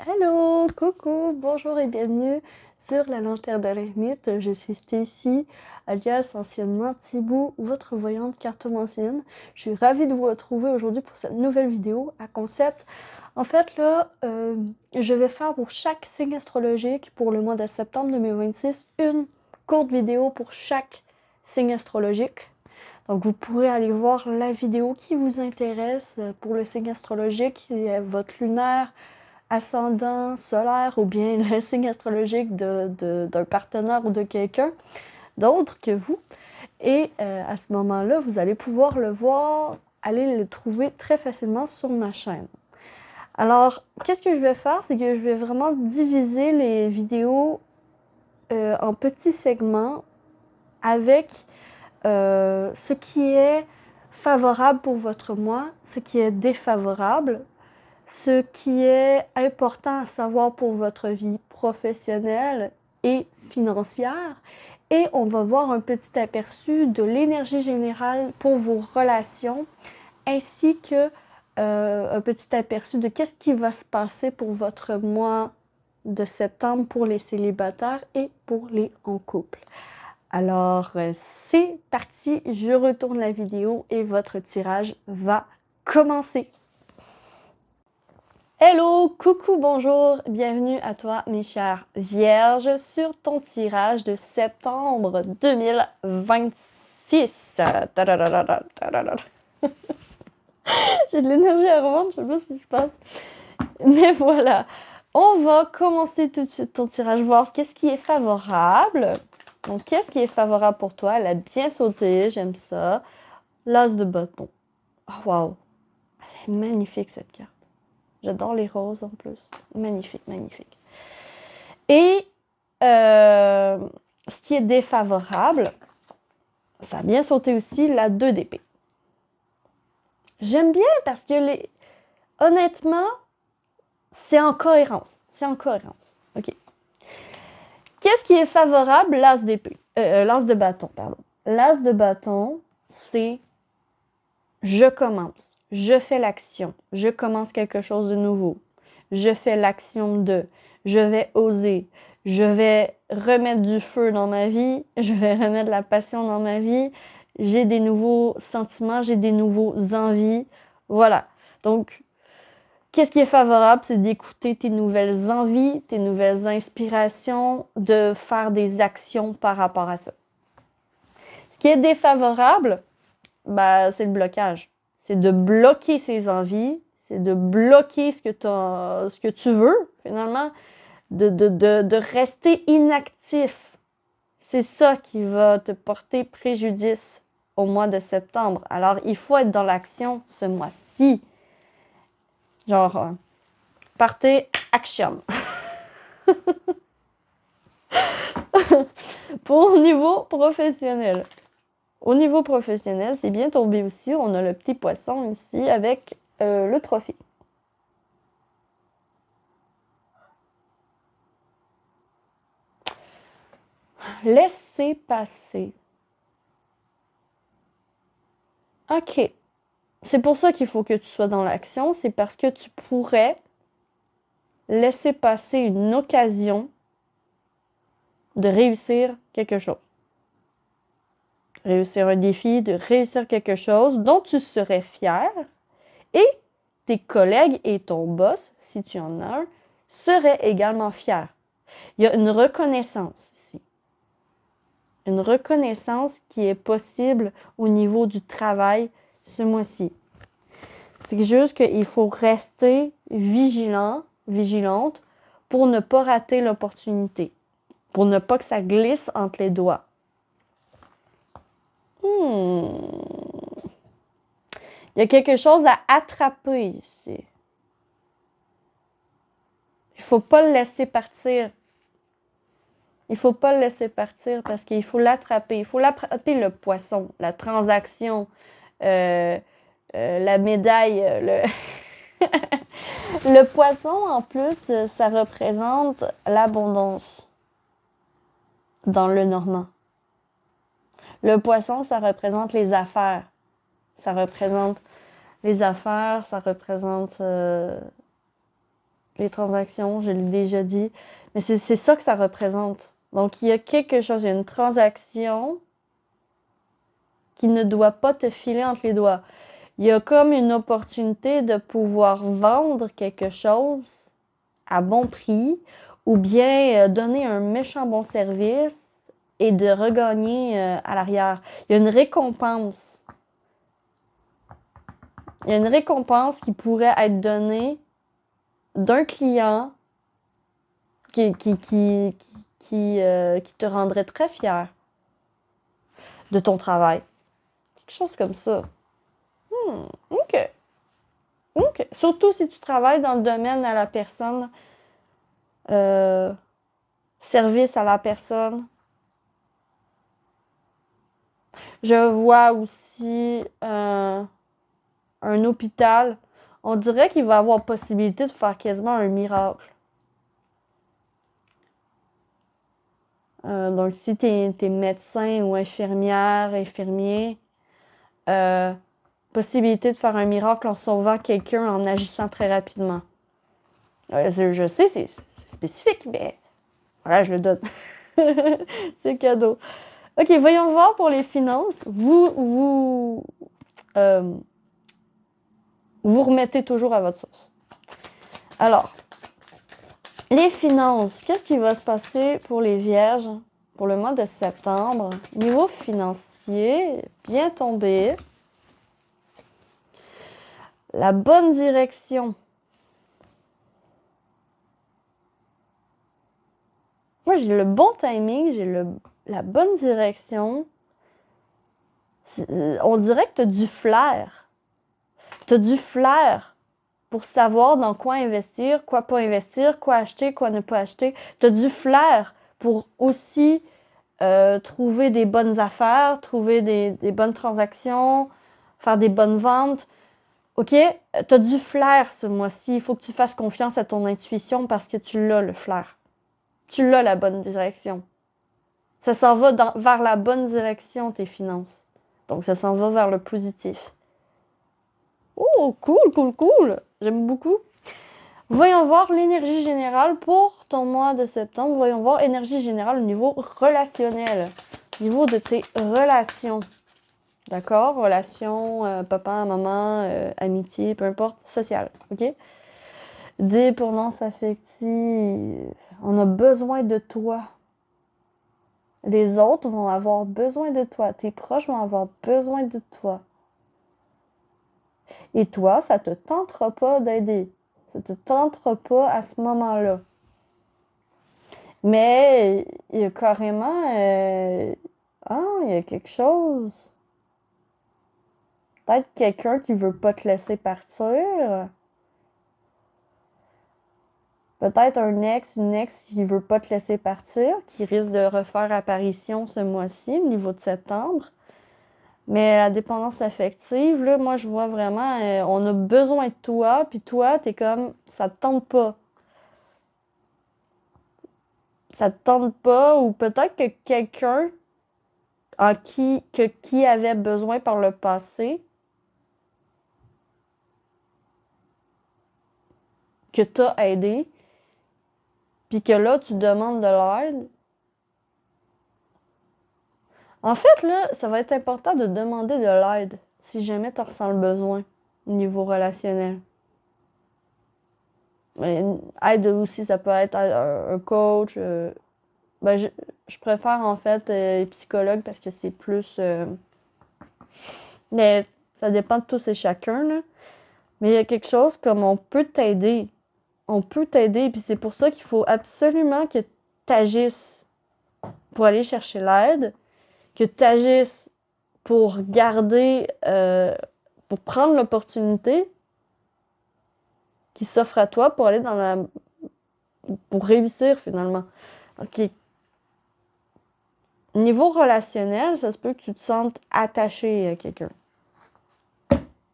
Hello, coucou, bonjour et bienvenue sur la lanterne de l'ermite. Je suis Stacy, alias anciennement Thibaut, votre voyante cartomancienne. Je suis ravie de vous retrouver aujourd'hui pour cette nouvelle vidéo à concept. En fait, là, je vais faire pour chaque signe astrologique pour le mois de septembre 2026 une courte vidéo pour chaque signe astrologique. Donc, vous pourrez aller voir la vidéo qui vous intéresse pour le signe astrologique, votre lunaire, ascendant solaire ou bien le signe astrologique d'un partenaire ou de quelqu'un d'autre que vous. Et à ce moment-là, vous allez pouvoir le voir, aller le trouver très facilement sur ma chaîne. Alors, qu'est-ce que je vais faire? C'est que je vais vraiment diviser les vidéos en petits segments avec ce qui est favorable pour votre mois, ce qui est défavorable, ce qui est important à savoir pour votre vie professionnelle et financière. Et on va voir un petit aperçu de l'énergie générale pour vos relations, ainsi que un petit aperçu de qu'est-ce qui va se passer pour votre mois de septembre pour les célibataires et pour les en couple. Alors, c'est parti, je retourne la vidéo et votre tirage va commencer. Hello, coucou, bonjour, bienvenue à toi mes chères vierges sur ton tirage de septembre 2026. J'ai de l'énergie à revendre, je sais pas ce qui se passe. Mais voilà, on va commencer tout de suite ton tirage, voir qu'est-ce qui est favorable. Donc, qu'est-ce qui est favorable pour toi? Elle a bien sauté, j'aime ça. L'as de bâton. Oh, wow, elle est magnifique cette carte. J'adore les roses en plus. Magnifique, magnifique. Et ce qui est défavorable, ça a bien sauté aussi, la 2 d'épée. J'aime bien parce que honnêtement, c'est en cohérence. C'est en cohérence. OK. Qu'est-ce qui est favorable? L'as d'épée. L'as de bâton, pardon. L'as de bâton, c'est je commence. Je fais l'action. Je commence quelque chose de nouveau. Je fais l'action de. Je vais oser. Je vais remettre du feu dans ma vie. Je vais remettre de la passion dans ma vie. J'ai des nouveaux sentiments. J'ai des nouveaux envies. Voilà. Donc, qu'est-ce qui est favorable? C'est d'écouter tes nouvelles envies, tes nouvelles inspirations, de faire des actions par rapport à ça. Ce qui est défavorable, bah, c'est le blocage. C'est de bloquer ses envies, c'est de bloquer ce que tu veux, finalement, de rester inactif. C'est ça qui va te porter préjudice au mois de septembre. Alors, il faut être dans l'action ce mois-ci. Genre, partez, action. Pour le niveau professionnel. Au niveau professionnel, c'est bien tombé aussi. On a le petit poisson ici avec le trophée. Laissez passer. OK. C'est pour ça qu'il faut que tu sois dans l'action. C'est parce que tu pourrais laisser passer une occasion de réussir quelque chose. Réussir un défi, de réussir quelque chose dont tu serais fier et tes collègues et ton boss, si tu en as un, seraient également fiers. Il y a une reconnaissance ici. Une reconnaissance qui est possible au niveau du travail ce mois-ci. C'est juste qu'il faut rester vigilante pour ne pas rater l'opportunité, pour ne pas que ça glisse entre les doigts. Il y a quelque chose à attraper ici. Il ne faut pas le laisser partir. Il ne faut pas le laisser partir parce qu'il faut l'attraper. Il faut l'attraper, le poisson, la transaction, la médaille. Le poisson, en plus, ça représente l'abondance dans le normand. Le poisson, ça représente les affaires. Ça représente les affaires, ça représente les transactions, je l'ai déjà dit. Mais c'est ça que ça représente. Donc, il y a quelque chose, il y a une transaction qui ne doit pas te filer entre les doigts. Il y a comme une opportunité de pouvoir vendre quelque chose à bon prix ou bien donner un méchant bon service et de regagner à l'arrière. Il y a une récompense. Il y a une récompense qui pourrait être donnée d'un client qui te rendrait très fier de ton travail. Quelque chose comme ça. OK. OK. Surtout si tu travailles dans le domaine à la personne, service à la personne. Je vois aussi un hôpital. On dirait qu'il va avoir possibilité de faire quasiment un miracle. Donc, si t'es médecin ou infirmière, infirmier, possibilité de faire un miracle en sauvant quelqu'un en agissant très rapidement. Je sais, c'est spécifique, mais voilà, je le donne. C'est cadeau. OK, voyons voir pour les finances. Vous remettez toujours à votre sauce. Alors, les finances, qu'est-ce qui va se passer pour les vierges pour le mois de septembre? Niveau financier, bien tombé. La bonne direction. Moi, j'ai le bon timing, j'ai la bonne direction. On dirait que tu as du flair. Tu as du flair pour savoir dans quoi investir, quoi pas investir, quoi acheter, quoi ne pas acheter. Tu as du flair pour aussi trouver des bonnes affaires, trouver des bonnes transactions, faire des bonnes ventes. OK? Tu as du flair ce mois-ci. Il faut que tu fasses confiance à ton intuition parce que tu l'as, le flair. Tu l'as, la bonne direction. Ça s'en va vers la bonne direction, tes finances. Donc, ça s'en va vers le positif. Oh, cool, cool, cool! J'aime beaucoup. Voyons voir l'énergie générale pour ton mois de septembre. Voyons voir énergie générale au niveau relationnel. Au niveau de tes relations. D'accord? Relations, papa, maman, amitié, peu importe, sociale. OK? Dépendance affective. On a besoin de toi. Les autres vont avoir besoin de toi. Tes proches vont avoir besoin de toi. Et toi, ça te tentera pas d'aider. Ça te tentera pas à ce moment-là. Mais il y a carrément... il y a quelque chose. Peut-être quelqu'un qui veut pas te laisser partir. Peut-être un ex, une ex qui veut pas te laisser partir, qui risque de refaire apparition ce mois-ci, au niveau de septembre. Mais la dépendance affective, là, moi, je vois vraiment, on a besoin de toi, puis toi, t'es comme, ça te tente pas. Ça te tente pas, ou peut-être que quelqu'un qui avait besoin par le passé, que t'as aidé, puis que là, tu demandes de l'aide. En fait, là, ça va être important de demander de l'aide si jamais tu ressens le besoin au niveau relationnel. Mais aide aussi, ça peut être un coach. Ben, je préfère en fait psychologue parce que c'est plus. Mais ça dépend de tous et chacun, là. Mais il y a quelque chose comme on peut t'aider. On peut t'aider, puis c'est pour ça qu'il faut absolument que tu agisses pour aller chercher l'aide, que tu agisses pour garder, pour prendre l'opportunité qui s'offre à toi pour aller pour réussir finalement. OK. Niveau relationnel, ça se peut que tu te sentes attaché à quelqu'un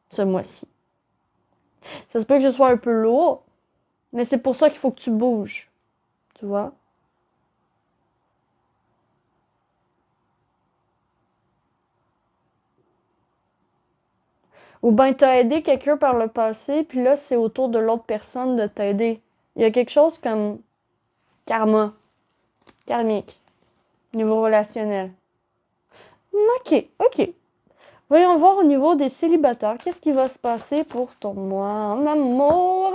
ce mois-ci. Ça se peut que je sois un peu lourd, mais c'est pour ça qu'il faut que tu bouges. Tu vois? Ou bien t'as aidé quelqu'un par le passé, puis là, c'est au tour de l'autre personne de t'aider. Il y a quelque chose comme karma, karmique, niveau relationnel. Ok. Voyons voir au niveau des célibataires. Qu'est-ce qui va se passer pour ton mois en amour?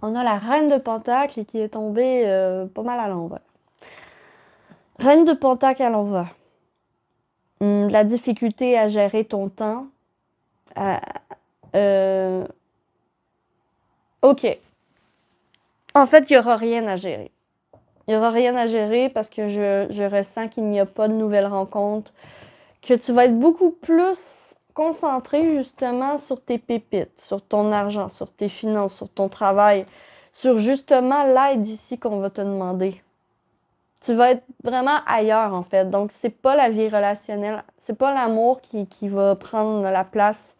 On a la Reine de Pentacle qui est tombée pas mal à l'envers. Reine de Pentacle à l'envers. La difficulté à gérer ton temps. Ok. En fait, il n'y aura rien à gérer. Il n'y aura rien à gérer parce que je ressens qu'il n'y a pas de nouvelles rencontres. Que tu vas être beaucoup plus concentré justement sur tes pépites, sur ton argent, sur tes finances, sur ton travail, sur justement l'aide ici qu'on va te demander. Tu vas être vraiment ailleurs en fait. Donc c'est pas la vie relationnelle, c'est pas l'amour qui va prendre la place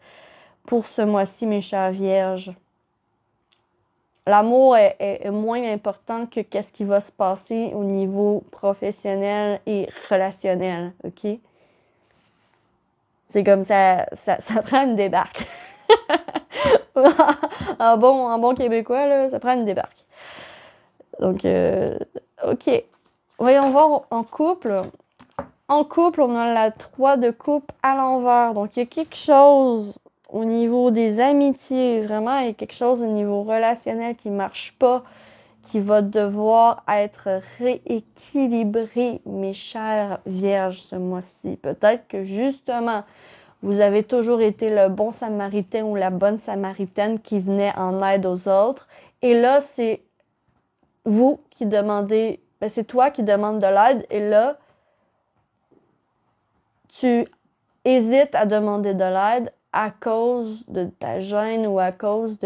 pour ce mois-ci, mes chers vierges. L'amour est moins important que qu'est-ce qui va se passer au niveau professionnel et relationnel, ok? C'est comme ça prend une débarque. en bon québécois, là, ça prend une débarque. Donc, ok. Voyons voir en couple. En couple, on a la 3 de coupe à l'envers. Donc, il y a quelque chose au niveau des amitiés, vraiment, il y a quelque chose au niveau relationnel qui marche pas, qui va devoir être rééquilibré, mes chères vierges, ce mois-ci. Peut-être que justement, vous avez toujours été le bon samaritain ou la bonne samaritaine qui venait en aide aux autres. Et là, c'est vous qui demandez, c'est toi qui demandes de l'aide. Et là, tu hésites à demander de l'aide à cause de ta gêne ou à cause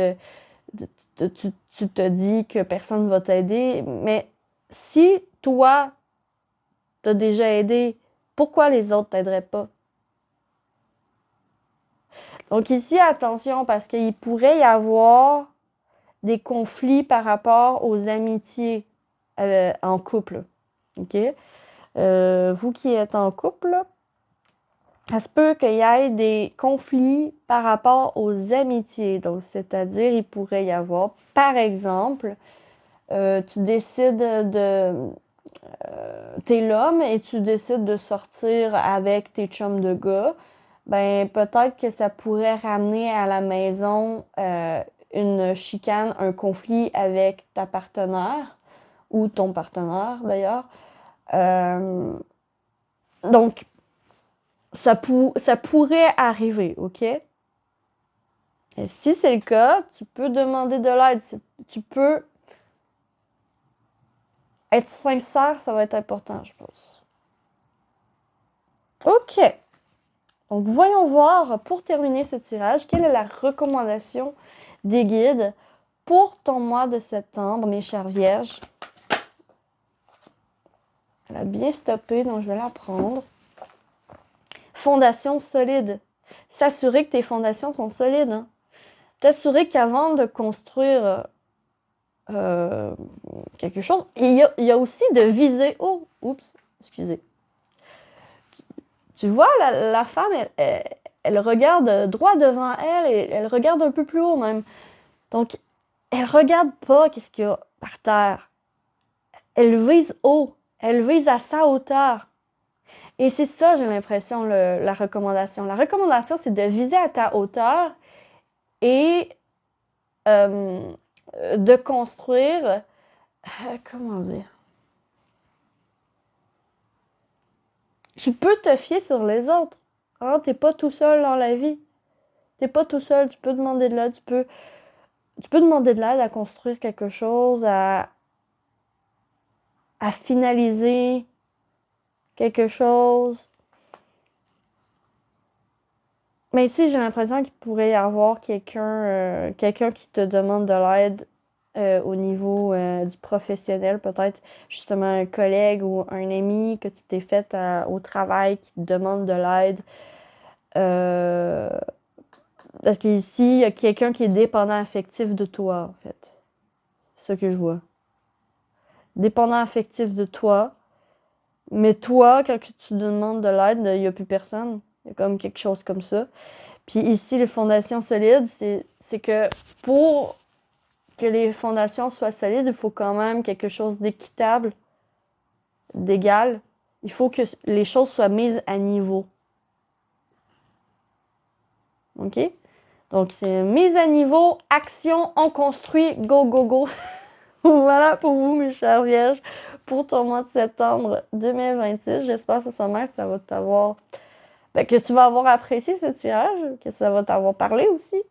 tu te dis que personne ne va t'aider. Mais si toi, t'as déjà aidé, pourquoi les autres t'aideraient pas? Donc ici, attention, parce qu'il pourrait y avoir des conflits par rapport aux amitiés en couple. OK? Vous qui êtes en couple, ça se peut qu'il y ait des conflits par rapport aux amitiés. Donc, c'est-à-dire, il pourrait y avoir, par exemple, tu décides t'es l'homme et tu décides de sortir avec tes chums de gars. Ben, peut-être que ça pourrait ramener à la maison une chicane, un conflit avec ta partenaire ou ton partenaire d'ailleurs. Donc, ça pourrait arriver, ok? Et si c'est le cas, tu peux demander de l'aide. Tu peux être sincère, ça va être important, je pense. Ok. Donc, voyons voir, pour terminer ce tirage, quelle est la recommandation des guides pour ton mois de septembre, mes chères vierges. Elle a bien stoppé, donc je vais la prendre. Fondation solide. S'assurer que tes fondations sont solides. Hein. T'assurer qu'avant de construire quelque chose, il y a aussi de viser. Oh, oups, excusez. Tu vois, la femme, elle regarde droit devant elle et elle regarde un peu plus haut même. Donc, elle regarde pas qu'est-ce qu'il y a par terre. Elle vise haut. Elle vise à sa hauteur. Et c'est ça, j'ai l'impression, la recommandation. La recommandation, c'est de viser à ta hauteur et de construire... comment dire? Tu peux te fier sur les autres. Hein? T'es pas tout seul dans la vie. T'es pas tout seul. Tu peux demander de l'aide. Tu peux demander de l'aide à construire quelque chose, à finaliser quelque chose. Mais ici, j'ai l'impression qu'il pourrait y avoir quelqu'un qui te demande de l'aide au niveau du professionnel, peut-être justement un collègue ou un ami que tu t'es fait au travail qui te demande de l'aide. Parce qu'ici, il y a quelqu'un qui est dépendant affectif de toi, en fait. C'est ce que je vois. Dépendant affectif de toi. Mais toi, quand tu demandes de l'aide, il n'y a plus personne. Il y a comme quelque chose comme ça. Puis ici, les fondations solides, c'est que pour que les fondations soient solides, il faut quand même quelque chose d'équitable, d'égal. Il faut que les choses soient mises à niveau. OK? Donc, c'est mise à niveau, action, on construit, go, go, go. Voilà pour vous, mes chers vierges, pour ton mois de septembre 2026. J'espère sincèrement que ça va t'avoir... que tu vas avoir apprécié ce tirage, que ça va t'avoir parlé aussi.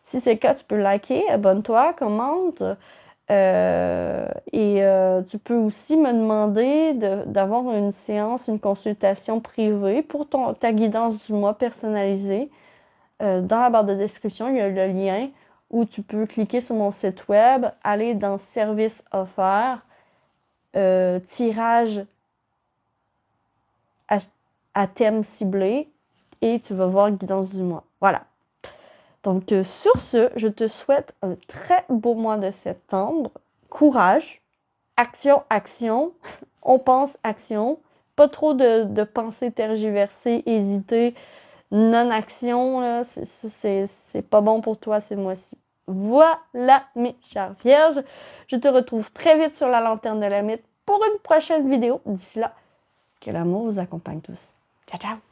Si c'est le cas, tu peux liker, abonne-toi, commente. Tu peux aussi me demander d'avoir une séance, une consultation privée pour ta guidance du mois personnalisée. Dans la barre de description, il y a le lien où tu peux cliquer sur mon site web, aller dans services offerts, tirage à thème ciblé et tu vas voir guidance du mois. Voilà. Donc, sur ce, je te souhaite un très beau mois de septembre. Courage, action, action. On pense action. Pas trop de pensées tergiversées, hésiter. Non-action, c'est pas bon pour toi ce mois-ci. Voilà, mes chères vierges. Je te retrouve très vite sur la lanterne de l'ermite pour une prochaine vidéo. D'ici là, que l'amour vous accompagne tous. Ciao, ciao!